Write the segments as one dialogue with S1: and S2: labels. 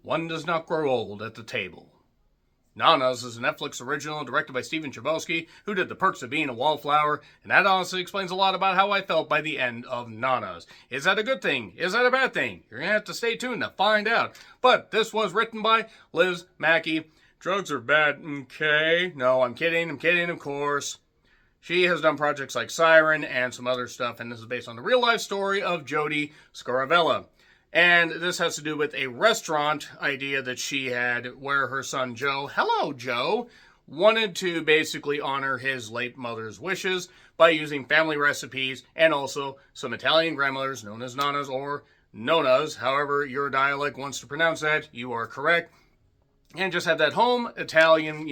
S1: One does not grow old at the table. Nonnas is a Netflix original directed by Steven Chbosky, who did The Perks of Being a Wallflower, and that honestly explains a lot about how I felt by the end of Nonnas. Is that a good thing? Is that a bad thing? You're going to have to stay tuned to find out. But this was written by Liz Mackey. Drugs are bad, okay? No, I'm kidding, of course. She has done projects like Siren and some other stuff, and this is based on the real-life story of Jody Scaravella. And this has to do with a restaurant idea that she had where her son Joe, hello Joe, wanted to basically honor his late mother's wishes by using family recipes and also some Italian grandmothers known as Nonnas or Nonnas, however your dialect wants to pronounce that, you are correct. And just have that home Italian,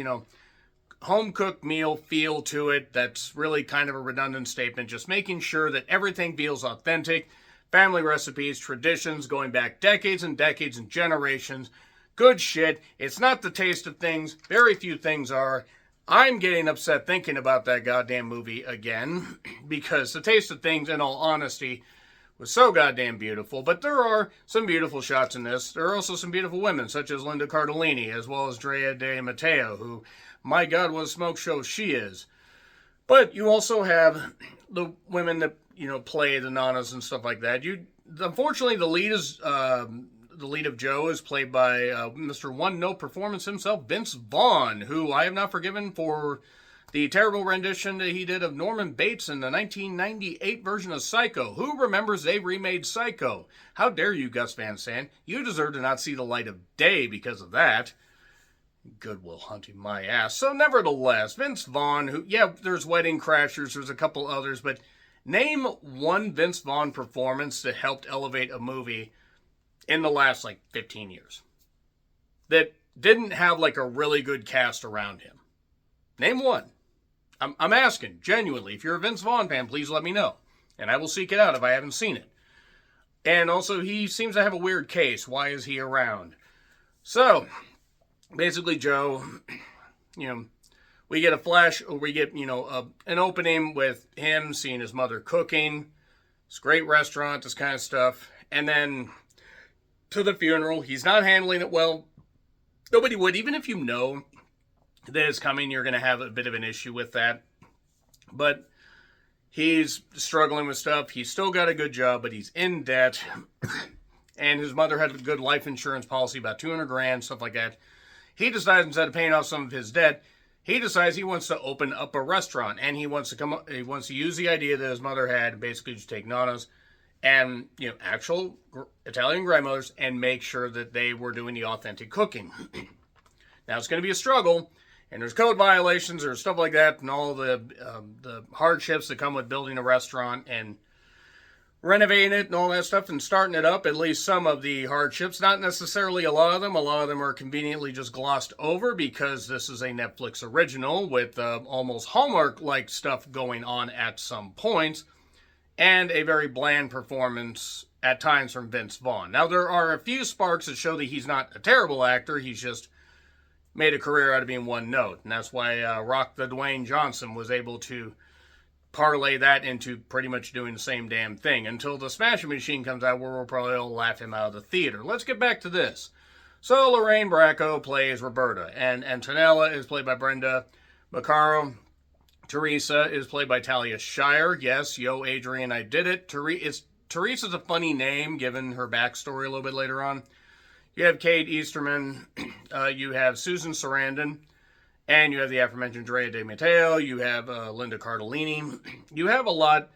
S1: home cooked meal feel to it. That's really kind of a redundant statement, just making sure that everything feels authentic. Family recipes, traditions going back decades and decades and generations. Good shit. It's not the taste of things. Very few things are. I'm getting upset thinking about that goddamn movie again because the taste of things, in all honesty, was so goddamn beautiful. But there are some beautiful shots in this. There are also some beautiful women, such as Linda Cardellini, as well as Drea De Matteo, who, my God, what a smoke show she is. But you also have the women that play the Nonnas and stuff like that. Unfortunately, the lead of Joe is played by Mr. One Note Performance himself, Vince Vaughn, who I have not forgiven for the terrible rendition that he did of Norman Bates in the 1998 version of Psycho. Who remembers they remade Psycho? How dare you, Gus Van Sant? You deserve to not see the light of day because of that. Goodwill Hunting my ass. So nevertheless, Vince Vaughn, who, there's Wedding Crashers, there's a couple others, but name one Vince Vaughn performance that helped elevate a movie in the last, 15 years. That didn't have, a really good cast around him. Name one. I'm asking, genuinely. If you're a Vince Vaughn fan, please let me know. And I will seek it out if I haven't seen it. And also, he seems to have a weird case. Why is he around? So, basically, Joe, we get a flash, or we get, an opening with him seeing his mother cooking. It's a great restaurant, this kind of stuff. And then to the funeral, he's not handling it well. Nobody would. Even if you know that it's coming, you're going to have a bit of an issue with that. But he's struggling with stuff. He's still got a good job, but he's in debt. And his mother had a good life insurance policy, about $200,000, stuff like that. He decides, instead of paying off some of his debt, he decides he wants to open up a restaurant, and he wants to use the idea that his mother had, basically just take Nonnas and, actual Italian grandmothers and make sure that they were doing the authentic cooking. Now, it's going to be a struggle, and there's code violations or stuff like that, and all the hardships that come with building a restaurant and renovating it and all that stuff and starting it up. At least some of the hardships, not necessarily a lot of them. A lot of them are conveniently just glossed over because this is a Netflix original with almost Hallmark-like stuff going on at some points, and a very bland performance at times from Vince Vaughn. Now, there are a few sparks that show that he's not a terrible actor. He's just made a career out of being one note, and that's why Rock the Dwayne Johnson was able to parlay that into pretty much doing the same damn thing until the Smashing Machine comes out, where we'll probably all laugh him out of the theater. Let's get back to this. So Lorraine Bracco plays Roberta, and Antonella is played by Brenda Maccaro. Teresa is played by Talia Shire. Yes, yo, Adrian, I did it. Teresa's a funny name, given her backstory a little bit later on. You have Kate Easterman. You have Susan Sarandon. And you have the aforementioned Drea De Matteo. You have Linda Cardellini. You have a lot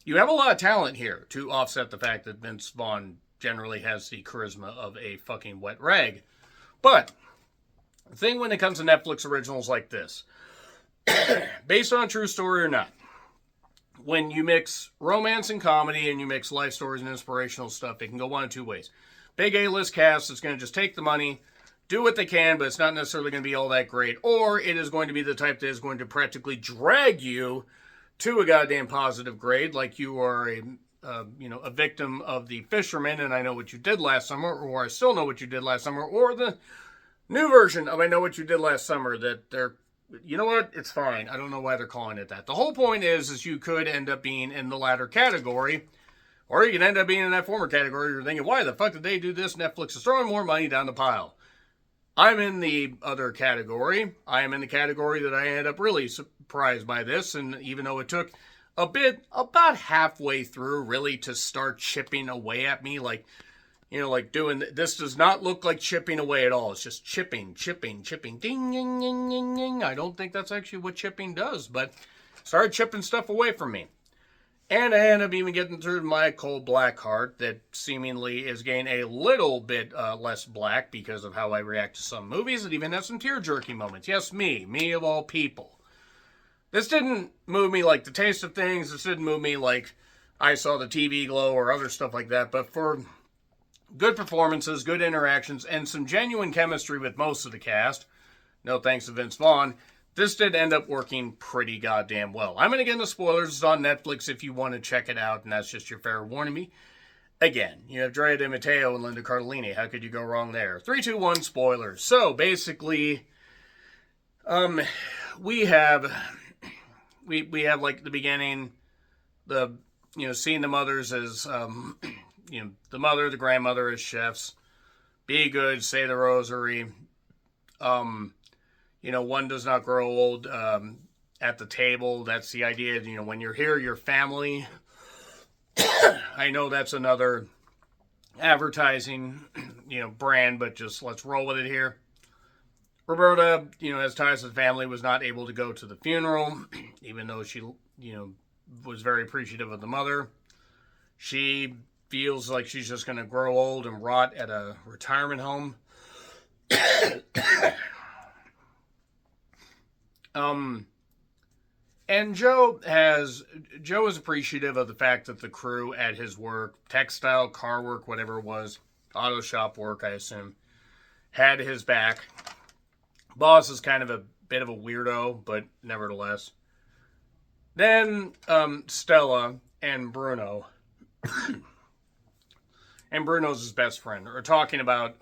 S1: of talent here to offset the fact that Vince Vaughn generally has the charisma of a fucking wet rag. But the thing when it comes to Netflix originals like this, based on a true story or not, when you mix romance and comedy and you mix life stories and inspirational stuff, it can go one of two ways. Big A-list cast that's going to just take the money, do what they can, but it's not necessarily going to be all that great. Or it is going to be the type that is going to practically drag you to a goddamn positive grade, like you are a victim of The Fisherman, and I Know What You Did Last Summer, or I Still Know What You Did Last Summer, or the new version of I Know What You Did Last Summer that they're, you know what, it's fine. I don't know why they're calling it that. The whole point is you could end up being in the latter category, Or you can end up being in that former category. You're thinking, why the fuck did they do this? Netflix is throwing more money down the pile. I'm in the other category. I am in the category that I ended up really surprised by this. And even though it took a bit, about halfway through, really to start chipping away at me, like, like doing, this does not look like chipping away at all. It's just chipping, ding, ding, ding, ding, ding. I don't think that's actually what chipping does, but started chipping stuff away from me. And I end up even getting through my cold black heart that seemingly is getting a little bit less black because of how I react to some movies. It even has some tear-jerky moments. Yes, me of all people. This didn't move me like The Taste of Things. This didn't move me like I Saw the TV Glow or other stuff like that. But for good performances, good interactions, and some genuine chemistry with most of the cast, no thanks to Vince Vaughn, this did end up working pretty goddamn well. I'm going to get into spoilers. It's on Netflix if you want to check it out, and that's just your fair warning me. Again, you have Drea De Matteo and Linda Cardellini. How could you go wrong there? 3, 2, 1, spoilers. So, basically, we have like the beginning, seeing the mothers as, the mother, the grandmother as chefs. Be good, say the rosary. One does not grow old at the table. That's the idea. When you're here, you're family. I know that's another advertising, brand, but just let's roll with it here. Roberta, has ties to the family, was not able to go to the funeral, even though she, was very appreciative of the mother. She feels like she's just going to grow old and rot at a retirement home. And Joe is appreciative of the fact that the crew at his work, textile, car work, whatever it was, auto shop work, I assume, had his back. Boss is kind of a bit of a weirdo, but nevertheless. Then, Stella and Bruno, and Bruno's his best friend, are talking about,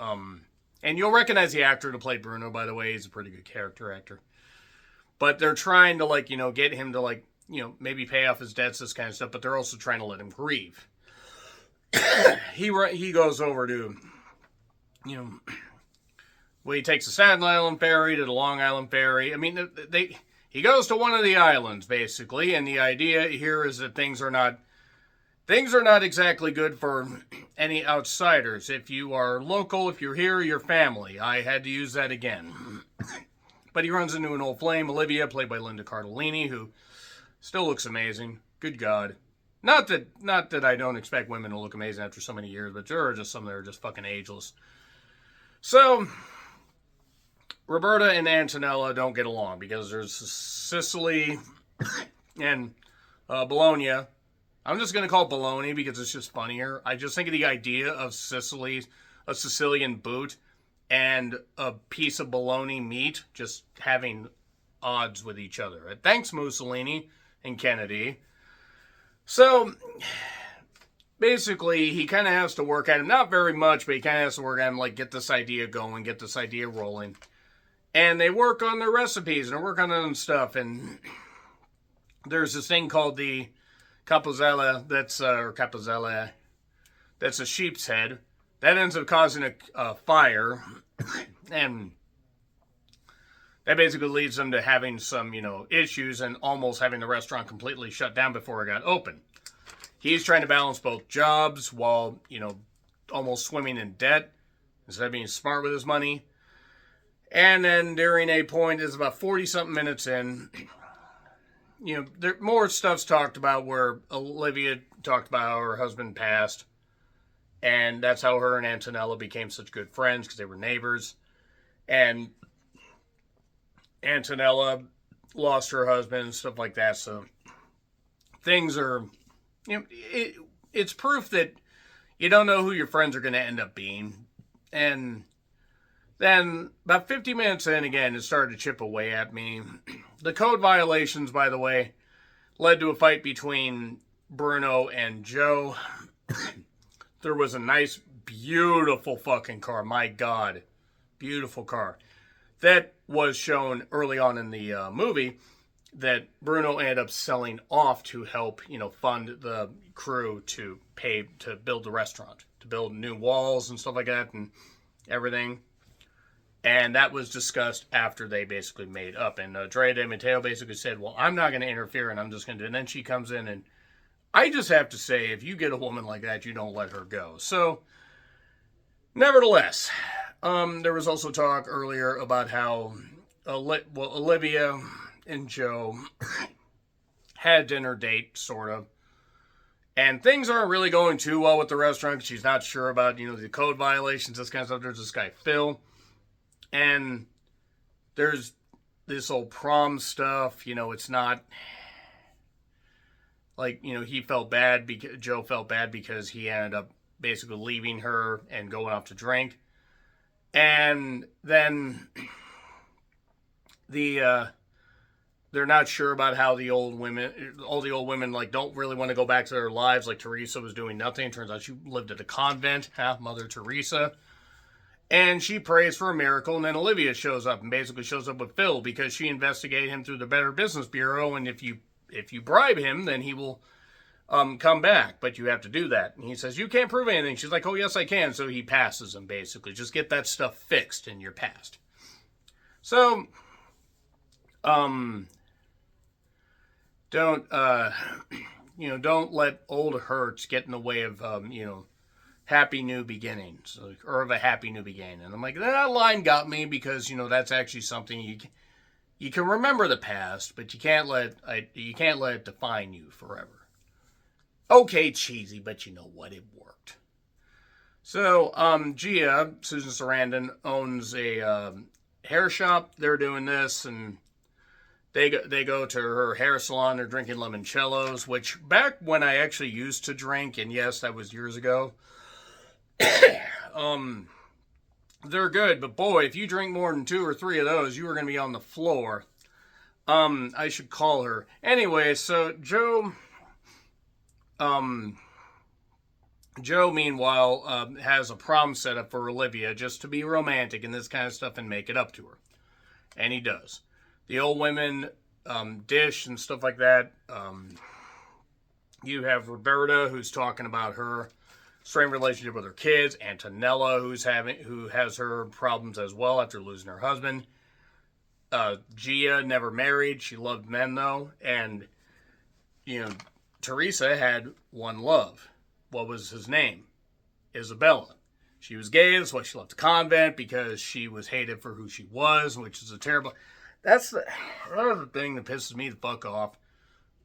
S1: and you'll recognize the actor to play Bruno, by the way. He's a pretty good character actor. But they're trying to, get him to, maybe pay off his debts, this kind of stuff, but they're also trying to let him grieve. He goes over to, he takes the Staten Island ferry to the Long Island ferry. I mean, he goes to one of the islands, basically, and the idea here is that things are not exactly good for any outsiders. If you are local, if you're here, you're family. I had to use that again. But he runs into an old flame, Olivia, played by Linda Cardellini, who still looks amazing. Good God. Not that I don't expect women to look amazing after so many years, but there are just some that are just fucking ageless. So, Roberta and Antonella don't get along because there's Sicily and Bologna. I'm just going to call it bologna because it's just funnier. I just think of the idea of Sicily, a Sicilian boot, and a piece of bologna meat just having odds with each other. Thanks, Mussolini and Kennedy. So, basically, he kind of has to work at him. Not very much, but he kind of has to work at him, get this idea going, get this idea rolling. And they work on their recipes, and they work on their own stuff. And there's this thing called the Capozella, that's a sheep's head. That ends up causing a fire, and that basically leads them to having some, issues and almost having the restaurant completely shut down before it got open. He's trying to balance both jobs while, almost swimming in debt instead of being smart with his money. And then during a point, it's about 40-something minutes in, more stuff's talked about where Olivia talked about how her husband passed. And that's how her and Antonella became such good friends, because they were neighbors. And Antonella lost her husband and stuff like that. So things are, it's proof that you don't know who your friends are going to end up being. And then about 50 minutes in, again, it started to chip away at me. The code violations, by the way, led to a fight between Bruno and Joe. There was a nice, beautiful fucking car. My God. Beautiful car. That was shown early on in the movie. that Bruno ended up selling off to help, fund the crew to pay to build the restaurant, to build new walls and stuff like that and everything. And that was discussed after they basically made up. And Drea de Matteo basically said, well, I'm not going to interfere and I'm just going to do it. And then she comes in, and I just have to say, if you get a woman like that, you don't let her go. So, nevertheless, there was also talk earlier about how Olivia and Joe had a dinner date, sort of. And things aren't really going too well with the restaurant. She's not sure about, the code violations, this kind of stuff. There's this guy, Phil. And there's this whole prom stuff. It's not like, he felt bad because Joe felt bad because he ended up basically leaving her and going off to drink. And then they're not sure about how all the old women like don't really want to go back to their lives. Like Teresa was doing nothing. Turns out she lived at a convent, Mother Teresa. And she prays for a miracle, and then Olivia shows up and basically shows up with Phil because she investigated him through the Better Business Bureau, and if you bribe him, then he will come back, but you have to do that. And he says, you can't prove anything. She's like, oh, yes, I can. So he passes him, basically. Just get that stuff fixed in your past. So, don't let old hurts get in the way of, happy new beginnings, or of a happy new beginning. And I'm like, that line got me because, that's actually something you can remember the past, but you can't let it define you forever. Okay, cheesy, but you know what? It worked. So, Gia, Susan Sarandon, owns a hair shop. They're doing this, and they go to her hair salon. They're drinking limoncellos, which back when I actually used to drink, and yes, that was years ago, they're good, but boy, if you drink more than 2 or 3 of those, you are going to be on the floor. I should call her. Anyway, so Joe, meanwhile, has a prom set up for Olivia just to be romantic and this kind of stuff and make it up to her. And he does. The old women, dish and stuff like that. You have Roberta, who's talking about her strained relationship with her kids. Antonella, who has her problems as well after losing her husband. Gia never married. She loved men though. And, Teresa had one love. What was his name? Isabella. She was gay. That's why she left the convent, because she was hated for who she was, which is a terrible... That's the thing that pisses me the fuck off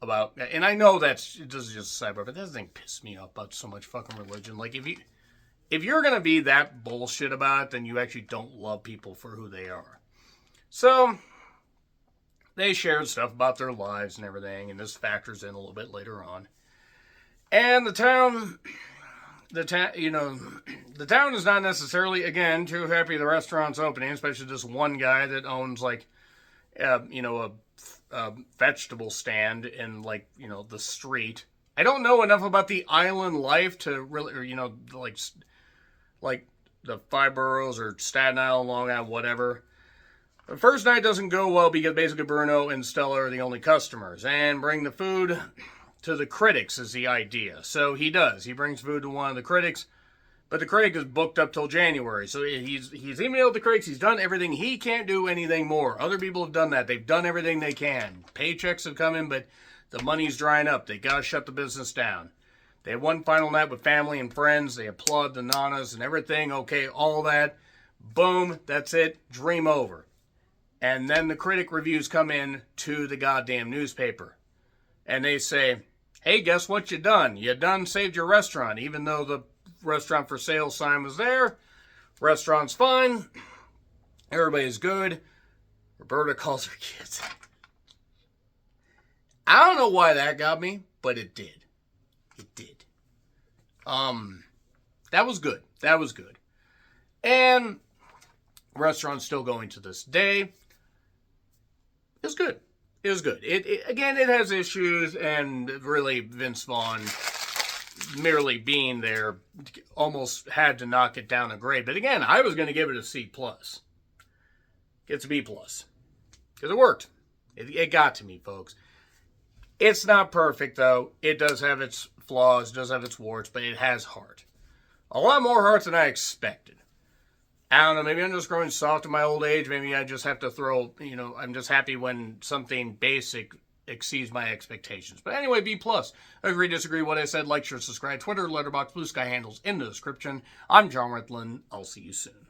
S1: about, and I know this is just a sidebar, but that thing pisses me off about so much fucking religion. Like, if you're gonna be that bullshit about it, then you actually don't love people for who they are. So they shared stuff about their lives and everything, and this factors in a little bit later on. And the town is not necessarily, again, too happy the restaurant's opening, especially this one guy that owns like a vegetable stand in the street. I don't know enough about the island life to really, or, like the 5 boroughs or Staten Island, Long Island, whatever. The first night doesn't go well because basically Bruno and Stella are the only customers, and bring the food to the critics is the idea. So he does. He brings food to one of the critics, but the critic is booked up till January. So he's emailed the critics. He's done everything. He can't do anything more. Other people have done that. They've done everything they can. Paychecks have come in, but the money's drying up. They got to shut the business down. They have one final night with family and friends. They applaud the Nonnas and everything. Okay, all that. Boom, that's it. Dream over. And then the critic reviews come in to the goddamn newspaper. And they say, hey, guess what you done? You done saved your restaurant. Even though the restaurant for sale sign was there. Restaurant's fine. Everybody's good. Roberta calls her kids. I don't know why that got me, but it did. It did. That was good. That was good. And restaurant's still going to this day. It was good. It was good. It has issues, and really Vince Vaughn merely being there almost had to knock it down a grade. But again, I was going to give it a C+. Gets a B+. Because it worked. It got to me, folks. It's not perfect, though. It does have its flaws, does have its warts, but it has heart. A lot more heart than I expected. I don't know, maybe I'm just growing soft in my old age. Maybe I just have to throw, I'm just happy when something basic exceeds my expectations. But anyway, B+. Agree, disagree, what I said, like, share, subscribe, Twitter, Letterboxd, Blue Sky handles in the description. I'm John Ritlin. I'll see you soon.